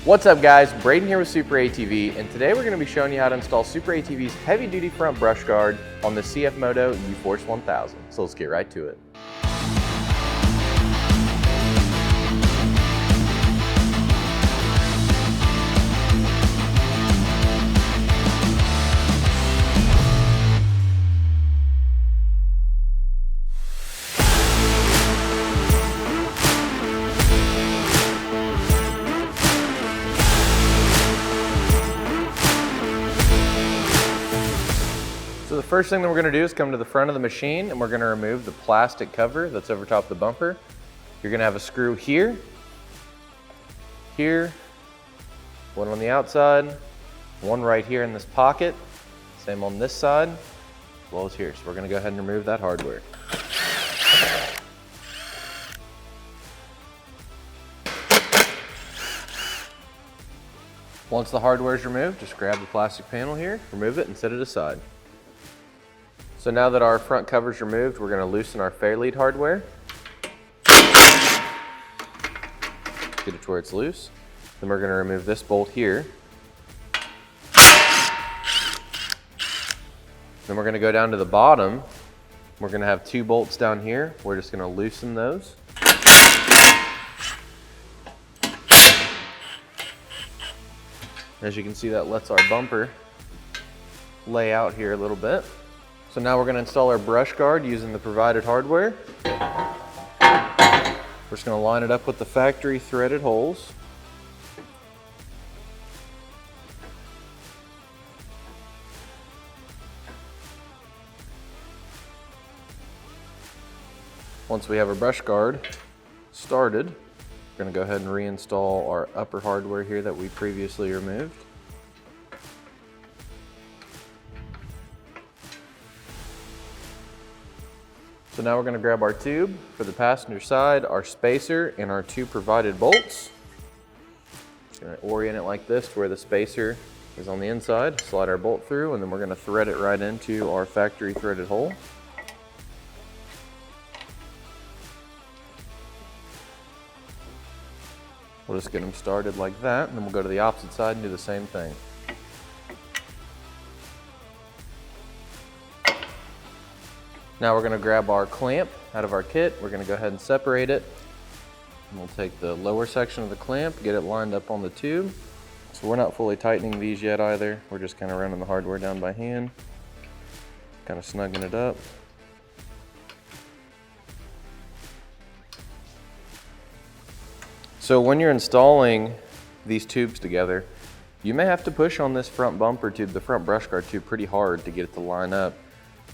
What's up guys, Braden here with SuperATV, and today we're going to be showing you how to install SuperATV's heavy duty front brush guard on the CFMoto UForce 1000. So let's get right to it. So the first thing that we're going to do is come to the front of the machine and we're going to remove the plastic cover that's over top the bumper. You're going to have a screw here, one on the outside, one right here in this pocket, same on this side, as well as here. So we're going to go ahead and remove that hardware. Once the hardware is removed, just grab the plastic panel here, remove it and set it aside. So now that our front cover is removed, we're going to loosen our Fairlead hardware. Get it to where it's loose. Then we're going to remove this bolt here. Then we're going to go down to the bottom. We're going to have two bolts down here. We're just going to loosen those. As you can see, that lets our bumper lay out here a little bit. So now we're going to install our brush guard using the provided hardware. We're just going to line it up with the factory threaded holes. Once we have our brush guard started, we're going to go ahead and reinstall our upper hardware here that we previously removed. So now we're going to grab our tube for the passenger side, our spacer, and our two provided bolts. Just going to orient it like this to where the spacer is on the inside, slide our bolt through, and then we're going to thread it right into our factory threaded hole. We'll just get them started like that, and then we'll go to the opposite side and do the same thing. Now we're going to grab our clamp out of our kit. We're going to go ahead and separate it. And we'll take the lower section of the clamp, get it lined up on the tube. So we're not fully tightening these yet either. We're just kind of running the hardware down by hand, kind of snugging it up. So when you're installing these tubes together, you may have to push on this front bumper tube, the front brush guard tube, pretty hard to get it to line up.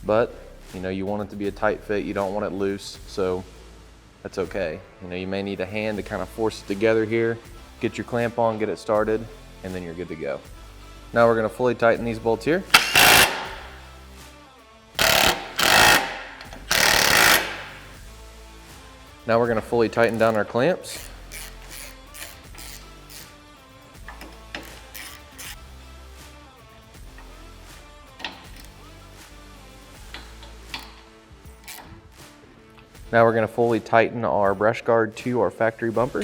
But you know, you want it to be a tight fit, you don't want it loose, so that's okay. You know, you may need a hand to kind of force it together here, get your clamp on, get it started, and then you're good to go. Now we're going to fully tighten these bolts here. Now we're going to fully tighten down our clamps. Now we're going to fully tighten our brush guard to our factory bumper.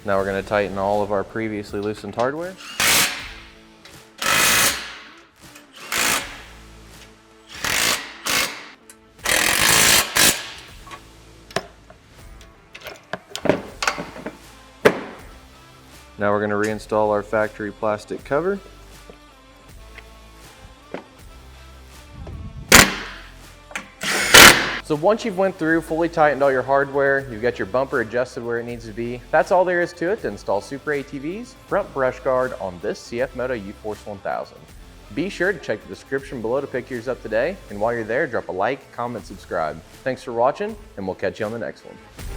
Now we're going to tighten all of our previously loosened hardware. Now we're going to reinstall our factory plastic cover. So once you've went through, fully tightened all your hardware, you've got your bumper adjusted where it needs to be, that's all there is to it to install SuperATV's front brush guard on this CFMoto UForce 1000. Be sure to check the description below to pick yours up today, and while you're there, drop a like, comment, subscribe. Thanks for watching, and we'll catch you on the next one.